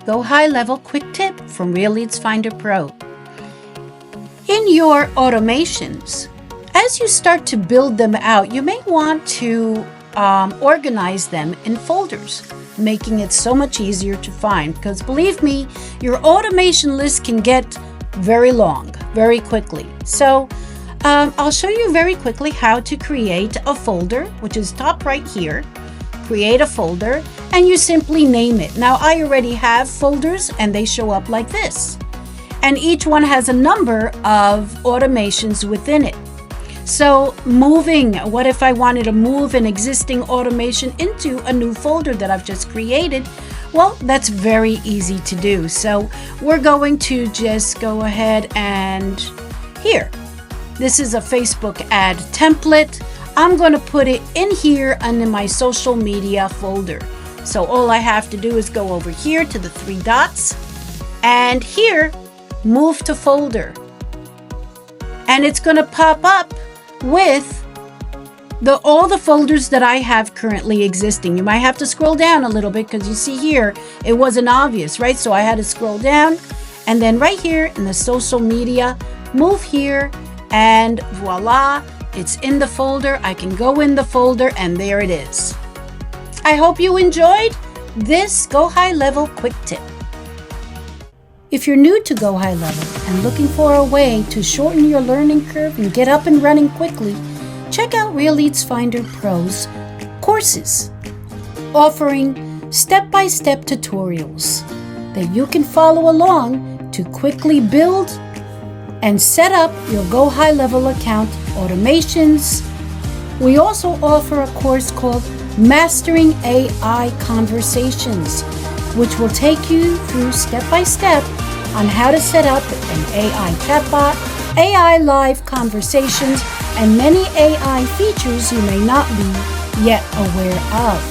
Go High Level quick tip from Real Leads Finder Pro. In your automations, as you start to build them out, you may want to organize them in folders, making it so much easier to find, because believe me, your automation list can get very long very quickly. So I'll show you very quickly how to create a folder, which is top right here. Create a folder and you simply name it. Now I already have folders and they show up like this, and each one has a number of automations within it. So moving, what if I wanted to move an existing automation into a new folder that I've just created? Well, that's very easy to do. So we're going to just go ahead and here, this is a Facebook ad template. I'm going to put it in here under my social media folder. So all I have to do is go over here to the three dots and here, move to folder. And it's going to pop up with all the folders that I have currently existing. You might have to scroll down a little bit because you see here, it wasn't obvious, right? So I had to scroll down and then right here in the social media, move here and voila. It's in the folder. I can go in the folder and there it is. I hope you enjoyed this Go High Level quick tip. If you're new to Go High Level and looking for a way to shorten your learning curve and get up and running quickly, check out Real Leads Finder Pro's courses, offering step-by-step tutorials that you can follow along to quickly build and set up your Go High Level account automations. We also offer a course called Mastering AI Conversations, which will take you through step-by-step on how to set up an AI chatbot, AI live conversations, and many AI features you may not be yet aware of.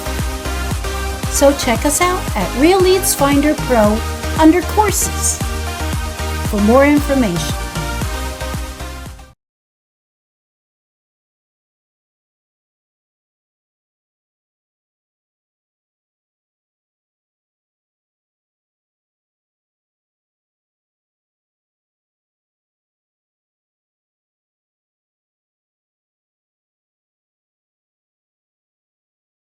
So check us out at Real Leads Finder Pro under Courses for more information.